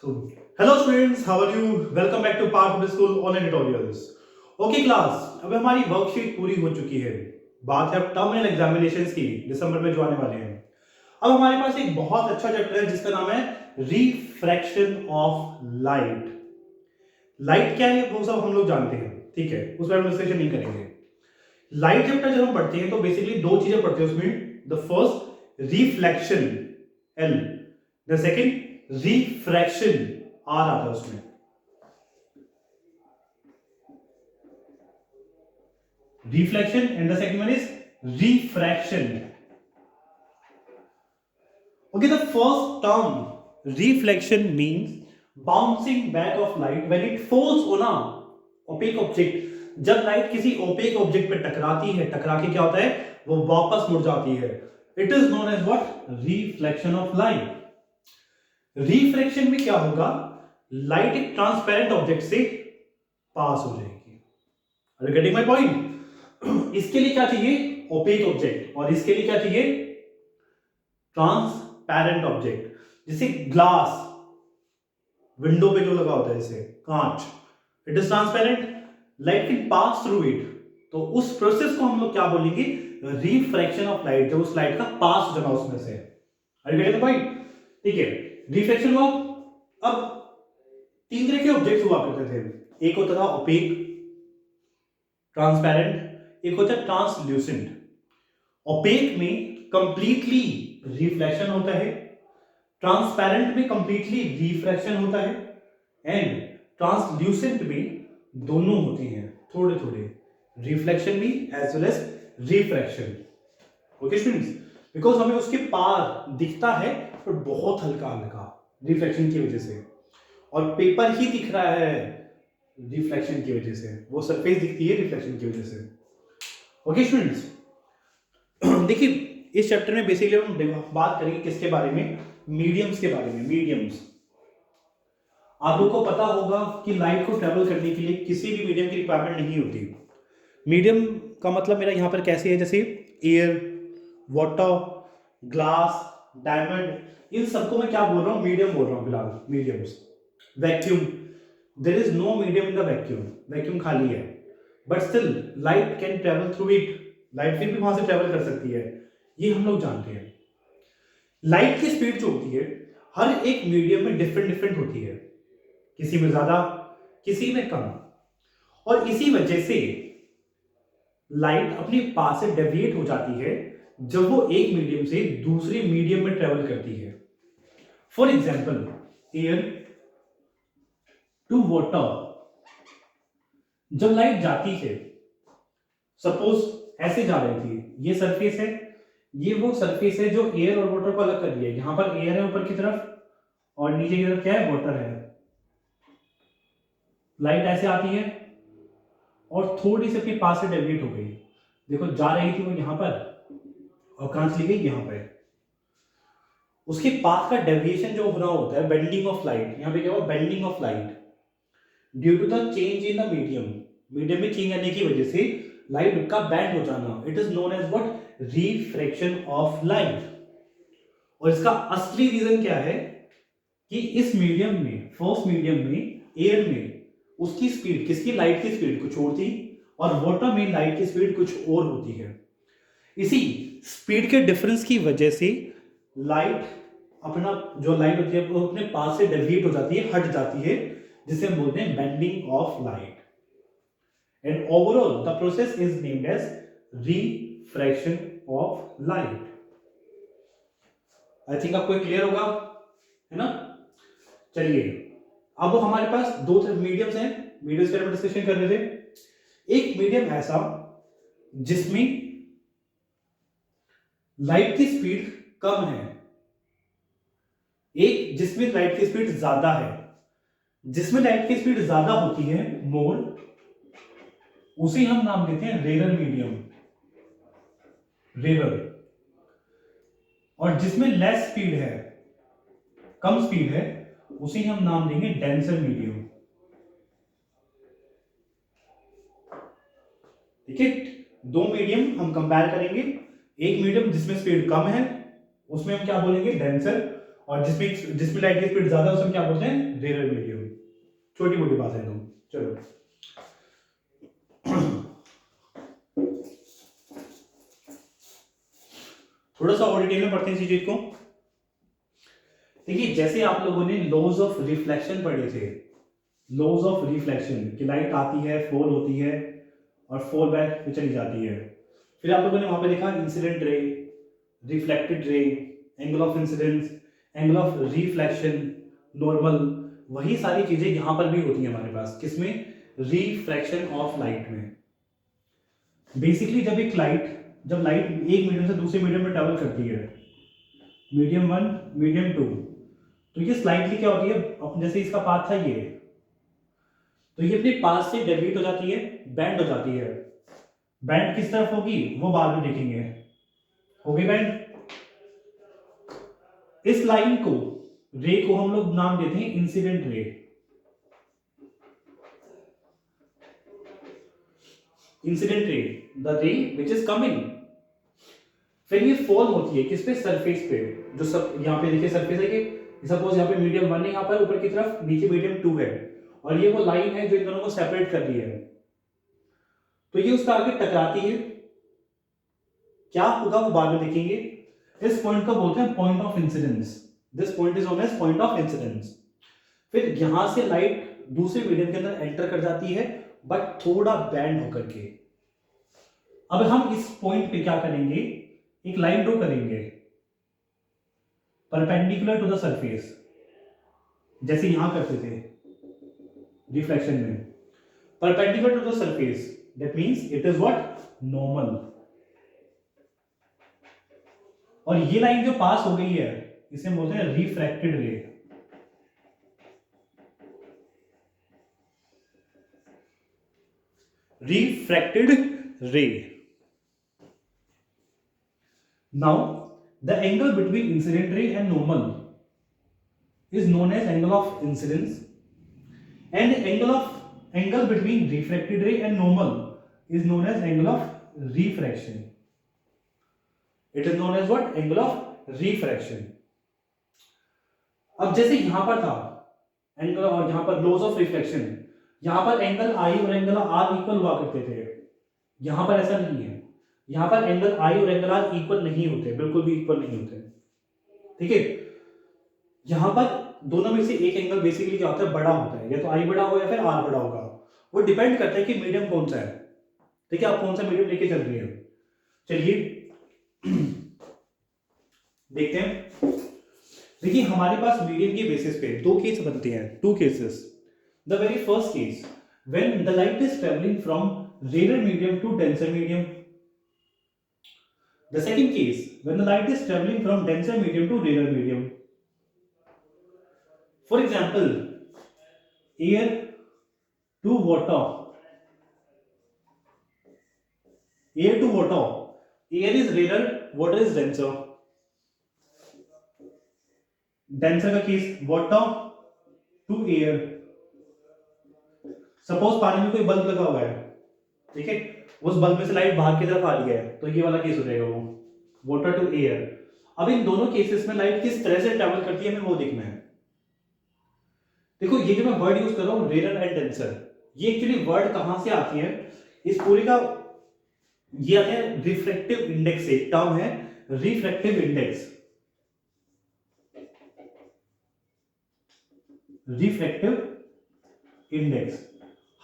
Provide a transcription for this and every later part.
So, hello students, how are you? Welcome back to Park Public School Online Tutorials. Okay class, अब हमारी worksheet पूरी हो चुकी है। बात है अब टर्मिनल एग्जामिनेशंस की, दिसंबर में जो आने वाले हैं। अब हमारे पास एक बहुत अच्छा चैप्टर है जिसका नाम है रिफ्रैक्शन ऑफ लाइट। लाइट क्या है वो सब हम लोग जानते हैं, ठीक है, उस पर हम डिस्कशन नहीं करेंगे। लाइट चैप्टर जब हम पढ़ते हैं तो बेसिकली दो चीजें पढ़ते हैं उसमें। The first reflection, L, the second refraction, R आता है उसमें। Reflection and the second one is refraction. Okay, the first term reflection means bouncing back of light when it falls on a opaque object. जब light किसी opaque object पे टकराती है, टकरा के क्या होता है, वो वापस मुड़ जाती है। It is known as what, reflection of light. Refraction में क्या होगा, लाइट एक ट्रांसपेरेंट ऑब्जेक्ट से पास हो जाएगी। Are you getting my point? इसके लिए क्या चाहिए, ओपेक ऑब्जेक्ट, और इसके लिए क्या चाहिए, ट्रांसपेरेंट ऑब्जेक्ट। जैसे ग्लास, विंडो पे जो लगा होता है जैसे कांच, it is transparent, light can pass through it. तो उस प्रोसेस को हम लोग क्या बोलेंगे, रिफ्रैक्शन ऑफ लाइट, जब उस लाइट का पास हो जाना उसमें से। Are you getting the point? ठीक है, रिफ्लेक्शन हुआ। अब तीन तरह के ऑब्जेक्ट्स हुआ करते थे। एक होता था ओपेक, ट्रांसपेरेंट, एक होता है ट्रांसल्यूसेंट। ओपेक में कंप्लीटली रिफ्लेक्शन होता है, ट्रांसपेरेंट में कंप्लीटली रिफ्रैक्शन होता है, एंड ट्रांसल्यूसेंट में दोनों होती हैं, थोड़े थोड़े रिफ्लेक्शन भी as well as refraction. Okay students, because हमें उसके पार दिखता है पर बहुत हल्का हल्का रिफ्लेक्शन की वजह से, और पेपर ही दिख रहा है रिफ्लेक्शन की वजह से, वो सरफेस दिखती है रिफ्लेक्शन की वजह से। ओके स्टूडेंट्स, देखिए इस चैप्टर में बेसिकली हम बात करेंगे किसके बारे में, मीडियम्स के बारे में। मीडियम्स, आप लोगों को पता होगा कि लाइट को ट्रेवल करने के लिए किसी भी मीडियम की रिक्वायरमेंट नहीं होती। मीडियम का मतलब मेरा यहाँ पर कैसे है, जैसे एयर, वाटर, ग्लास, डायमंड, इन सबको मैं क्या बोल रहा हूँ, मीडियम बोल रहा हूँ फिलहाल, mediums. Vacuum, there is no medium in the vacuum, vacuum खाली है, but still light can travel through it, light फिर भी वहां से ट्रेवल कर सकती है, ये हम लोग जानते हैं। लाइट की स्पीड जो होती है हर एक मीडियम में डिफरेंट डिफरेंट होती है, किसी में ज्यादा, किसी में कम, और इसी वजह से लाइट अपने पास से डेविएट हो जाती है जब वो एक मीडियम से दूसरे मीडियम में ट्रेवल करती है। For example, air to water, जब लाइट जाती है, सपोज ऐसे जा रही थी, ये सरफेस है, ये वो सरफेस है जो एयर और वाटर को अलग कर दिया है। यहां पर एयर है ऊपर की तरफ, और नीचे की तरफ क्या है, वाटर है। लाइट ऐसे आती है और थोड़ी सी अपने पास से डेविएट हो गई, देखो जा रही थी वो यहां पर, और कहां चली गई, यहां पर। उसके पाथ का डेविएशन जो होना होता है, बेंडिंग ऑफ लाइट, यहां पे क्या हुआ, bending of light due to the change in the medium, medium में चेंज आने की वजह से लाइट का बैंड हो जाना, it is known as what, refraction of light. और इसका असली रीजन क्या है कि इस मीडियम में, फर्स्ट मीडियम में, एयर में, उसकी स्पीड, किसकी, लाइट की स्पीड कुछ और थी, और वाटर में लाइट की स्पीड कुछ और होती है। इसी स्पीड के डिफरेंस की वजह से लाइट अपना, जो लाइट होती है वो अपने पास से डेविएट हो जाती है, हट जाती है, जिसे हम बोलते हैं bending of light. And overall the process is named as refraction of light. I think आपको क्लियर होगा, है ना। चलिए, अब हमारे पास दो मीडियम्स हैं, मीडियम्स के बारे में डिस्कशन कर रहे थे। एक मीडियम ऐसा जिसमें लाइट की स्पीड कम है, एक जिसमें लाइट की स्पीड ज्यादा है। जिसमें लाइट की स्पीड ज्यादा होती है, मोर, उसे हम नाम देते हैं रेयर मीडियम, रेयर। और जिसमें लेस स्पीड है, कम स्पीड है, उसे हम नाम देंगे डेंसर मीडियम। ठीक है, दो मीडियम हम कंपेयर करेंगे। एक मीडियम जिसमें स्पीड कम है, उसमें हम क्या बोलेंगे, डेंसर, और जिसमें लाइट की स्पीड ज्यादा है उसमें क्या बोलते हैं, रेयर मीडियम। छोटी मोटी बात है। चलो थोड़ा सा और डिटेल में पढ़ते हैं इसी चीज को। देखिए जैसे आप लोगों ने लॉज ऑफ रिफ्लेक्शन पढ़े थे, लॉज ऑफ रिफ्लेक्शन कि लाइट आती है, फॉल होती है और फॉल बैक पे चली जाती है। फिर आप लोगों ने वहां पे देखा incident ray, reflected ray, angle of incidence, angle of reflection, normal. वही सारी चीजें यहां पर भी होती है हमारे पास, किसमें, रिफ्रैक्शन ऑफ लाइट में। बेसिकली जब लाइट एक मीडियम से दूसरे मीडियम में ट्रेवल करती है, मीडियम 1 मीडियम 2, तो ये स्लाइटली क्या होती है, अब जैसे इसका पाथ था ये, तो ये अपने पाथ से डेविएट हो जाती है, बैंड हो जाती है। बैंड किस तरफ होगी वो बाद में देखेंगे, होगी बैंड। इस लाइन को, रे को हम लोग नाम देते हैं incident ray. Incident ray, the रे विच इज कमिंग। फिर ये फॉल होती है किस पे, सरफेस पे। जो सब यहाँ पे देखिए सरफेस है कि सपोज यहाँ पे मीडियम 1 है, यहाँ पर ऊपर की तरफ, नीचे मीडियम 2 है, और ये वो लाइन है जो इन दोनों को सेपरेट कर रही है। तो ये उसका आगे टकराती है, क्या होगा वो बाद में देखेंगे। इस पॉइंट को बोलते हैं point of incidence. This point is known as point of incidence. फिर यहां से लाइट दूसरे मीडियम के अंदर एंटर कर जाती है, बट थोड़ा बैंड होकर के। अब हम इस पॉइंट पे क्या करेंगे, एक लाइन ड्रॉ करेंगे परपेंडिकुलर टू द सरफेस, जैसे यहां करते थे रिफ्लेक्शन में, perpendicular to the surface, that means it is what, normal. और ये लाइन जो पास हो गई है इसे बोलते हैं रिफ्रैक्टेड रे। रिफ्रैक्टेड रे। Now the angle between incident ray and normal is known as angle of incidence, and angle between refracted ray and normal is known as angle of refraction. It is known as what, angle of refraction. अब जैसे यहां पर था angle, और यहां पर laws of reflection, यहां पर एंगल आई और एंगल आर इक्वल हुआ करते थे, यहां पर ऐसा नहीं है। यहां पर एंगल आई और एंगल आर इक्वल नहीं होते, बिल्कुल भी इक्वल नहीं होते, ठीक है। यहां पर दोनों में से एक एंगल बेसिकली क्या होता है, बड़ा होता है, या तो आई बड़ा हो या फिर आर बड़ा होगा। वो डिपेंड करता है कि मीडियम कौन सा है, ठीक है, आप कौन सा मीडियम लेके चल रही है। चलिए देखते हैं। देखिए हमारे पास मीडियम के बेसिस पे दो केस बनते हैं, two cases. The very first case, when the light is travelling from rare medium to denser medium. The second case, when the light is travelling from denser medium to rare medium. For example, air to water. Air to water. Air is rarer, water is denser. Denser का case, water to air. Suppose पानी में कोई bulb लगा हुआ है, ठीक है, उस बल्ब में से लाइट बाहर की तरफ आ रही है, तो ये वाला केस हो जाएगा वो, वाटर टू एयर। अब इन दोनों केसेस में लाइट किस तरह से ट्रैवल करती है हमें वो देखना है। देखो ये जो मैं वर्ड यूज कर रहा हूं रेयर एंड डेंसर, ये एक्चुअली वर्ड कहां से आती है, इस पूरे का ये आते हैं रिफ्रैक्टिव इंडेक्स से, टर्म है रिफ्रैक्टिव इंडेक्स। रिफ्रैक्टिव इंडेक्स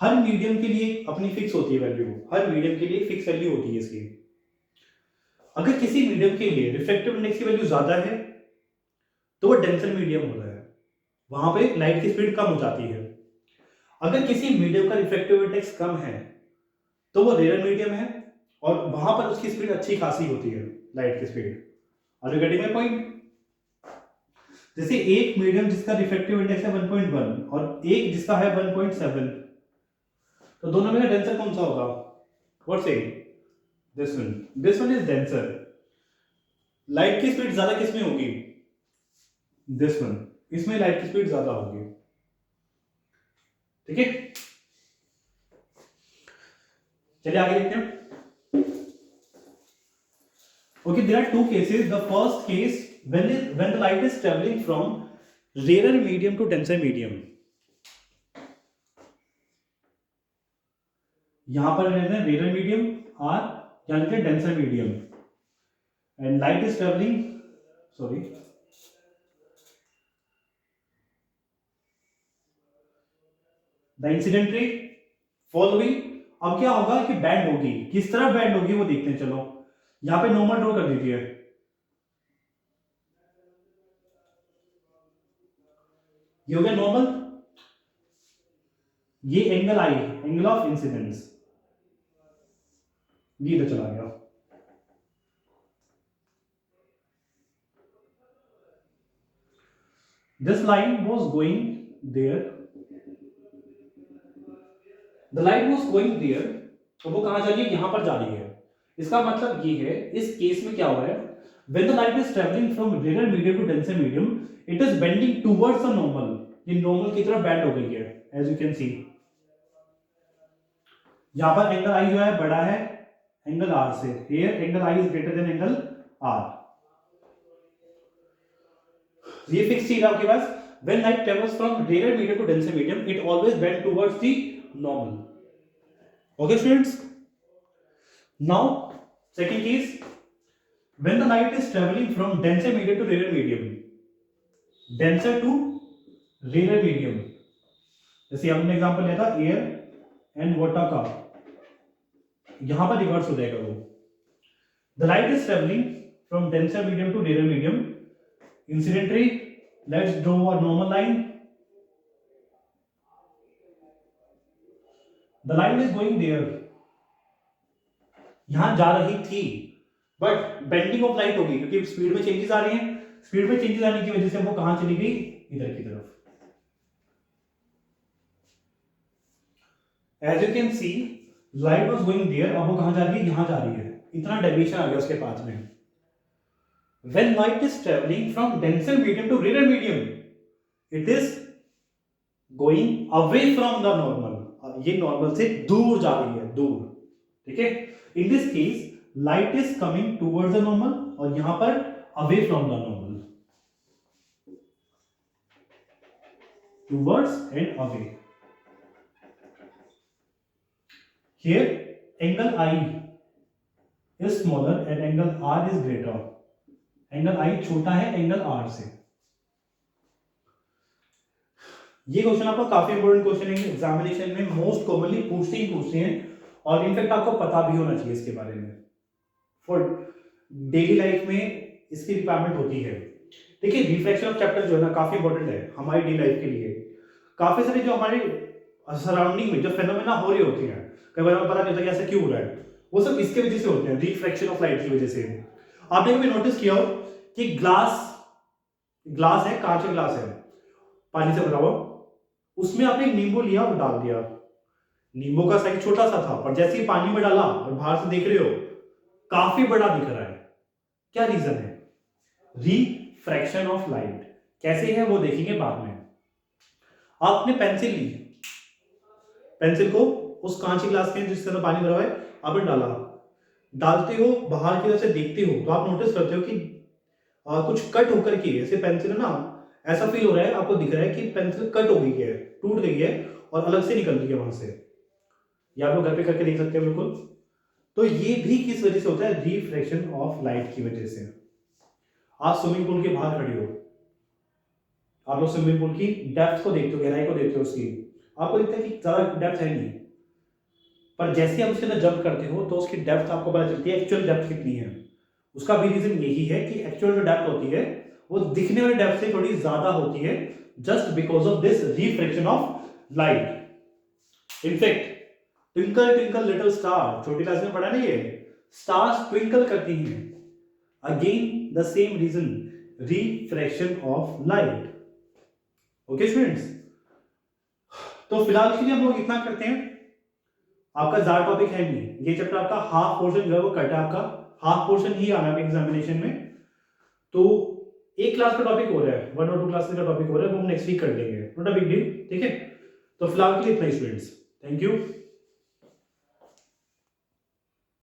हर मीडियम के लिए अपनी फिक्स होती है वैल्यू, हर मीडियम के लिए फिक्स वैल्यू होती है इसकी। अगर किसी मीडियम के लिए रिफ्रैक्टिव इंडेक्स की वैल्यू ज्यादा है तो वो डेंसर मीडियम होता है, वहां पे लाइट की स्पीड कम हो जाती है। अगर किसी मीडियम का रिफ्रैक्टिव इंडेक्स कम है तो वो रेयर मीडियम है, और वहां पर उसकी स्पीड अच्छी खासी होती है, लाइट की speed. Are you getting my point? जैसे एक मीडियम जिसका रिफ्रैक्टिव इंडेक्स है 1.1 और एक जिसका है 1.7, तो दोनों में डेंसर कौन सा होगा? व्हाट से? This one is denser. Light की स्पीड ज्यादा किसमें होगी? दिस वन, इसमें लाइट की स्पीड ज्यादा होगी, ठीक है। चलिए आगे देखते हैं। Okay, there are two cases. The first case, when the light is traveling from rarer medium to denser medium, यहां पर लेते हैं रेयर मीडियम आर, यहां लेते हैं denser medium, and light is travelling, sorry, the incident ray following. अब क्या होगा कि बैंड होगी, किस तरह बैंड होगी वो देखते हैं। चलो यहां पे नॉर्मल ड्रॉ कर दीजिए, ये हो गया नॉर्मल, ये angle I, angle of incidence, ये इधर चला गया। This line was going there, the light was going there, तो वो कहां जा रही है, यहां पर जा रही है। इसका मतलब ये है, इस केस में क्या हो रहा है, when the light is traveling from rarer medium to denser medium, it is bending towards the normal, ये normal की तरफ bend हो गई है, as you can see। यहां पर एंगल आई जो है बड़ा है एंगल आर से, here angle I is greater than angle R. ये फिक्स चीज आपके पास, when light travels from rarer medium to denser medium, it always bend towards the normal। Okay students, now second case, when the light is traveling from denser medium to rarer medium, denser to rarer medium, जैसे हमने example लिया था air and water का, यहां पर reverse हो जाएगा वो। The light is travelling from denser medium to rare medium, incident ray, let's draw a normal line, the light is going there, यहां जा रही थी, बट बेंडिंग ऑफ लाइट होगी क्योंकि स्पीड में चेंजेस आ रही हैं, स्पीड में चेंजेस आने की वजह से वो कहां चली गई, इधर की तरफ। As you can see light was going there, अब वो कहां जा रही है, यहां जा रही है, इतना डेविएशन आ गया उसके पास में। When light is travelling from denser medium to rare medium, it is going away from the normal, ये नॉर्मल से दूर जा रही है, दूर, ठीक है। In this case light is coming towards the normal, और यहां पर away from the normal, towards and away. Here angle I is smaller and angle R is greater, angle I छोटा है एंगल R से। ये क्वेश्चन आपका काफी important question है, एग्जामिनेशन में मोस्ट कॉमनली पूछते हैं, और इनफैक्ट आपको पता भी होना चाहिए इसके बारे में, फॉर डेली लाइफ में इसकी रिक्वायरमेंट होती है। देखिए रिफ्लेक्शन ऑफ चैप्टर जो है ना काफी इंपॉर्टेंट है हमारी डेली लाइफ के लिए। काफी सारे जो हमारे सराउंडिंग में जो फेनोमेना हो रहे होते हैं, कई बार हमें पता नहीं होता कि ऐसा क्यों हो रहा है, वो सब इसके वजह से होते हैं, रिफ्रैक्शन ऑफ लाइट की वजह से। आपने कभी नोटिस किया हो कि ग्लास है, कांच का ग्लास है, पानी से भरा हुआ, उसमें आपने एक नींबू लिया और डाल दिया, नींबू का साइज छोटा सा था, पर जैसे ही पानी में डाला और बाहर से देख रहे हो काफी बड़ा दिख रहा है। क्या रीजन है? Refraction of light. कैसे है वो देखेंगे बाद में। आपने पेंसिल ली, पेंसिल को उस कांच के ग्लास के जिस तरह पानी भरा हुआ है आपने डाला, डालते हो बाहर की तरफ से देखते हो तो आप नोटिस करते हो कि कुछ कट होकर के ऐसे पेंसिल है ना, ऐसा फील हो रहा है, आपको दिख रहा है कि पेंसिल कट हो गई है, टूट गई है और अलग से निकल रही है वहां से। ये आप लोग घर पे करके देख सकते हैं बिल्कुल। तो ये भी किस वजह से होता है? रिफ्रैक्शन ऑफ लाइट की वजह से। आप स्विमिंग पूल के बाहर खड़े हो, आप लोग स्विमिंग पूल की डेप्थ को देखते हो, गहराई को देखते हो उसकी, आपको दिखता है कि ज्यादा डेप्थ है नहीं, पर जैसे आप उसके अंदर जंप करते हो तो उसकी डेप्थ आपको पता चलती है, एक्चुअल डेप्थ कितनी है। उसका भी रीजन यही है कि एक्चुअल जो डेप्थ होती है वो दिखने वाली डेप्थ से थोड़ी ज्यादा होती है, just because of this refraction of light. In fact twinkle twinkle little star, छोटी क्लास में पढ़ा नहीं है, स्टार्स ट्विंकल करती हैं, again the same reason, refraction of light. Okay students, तो फिलहाल के लिए हम लोग इतना करते हैं। आपका ज्यादा टॉपिक है नहीं, ये चैप्टर आपका हाफ पोर्शन जो है वो कट है, आपका हाफ पोर्शन ही आना है एग्जामिनेशन में। तो एक क्लास का टॉपिक हो रहा है, 1 और 2 क्लासेस का टॉपिक हो रहा है, वो हम नेक्स्ट वीक कर लेंगे, नॉट अ बिग डील, ठीक है। तो फिलहाल के लिए इतना ही स्टूडेंट्स, थैंक यू।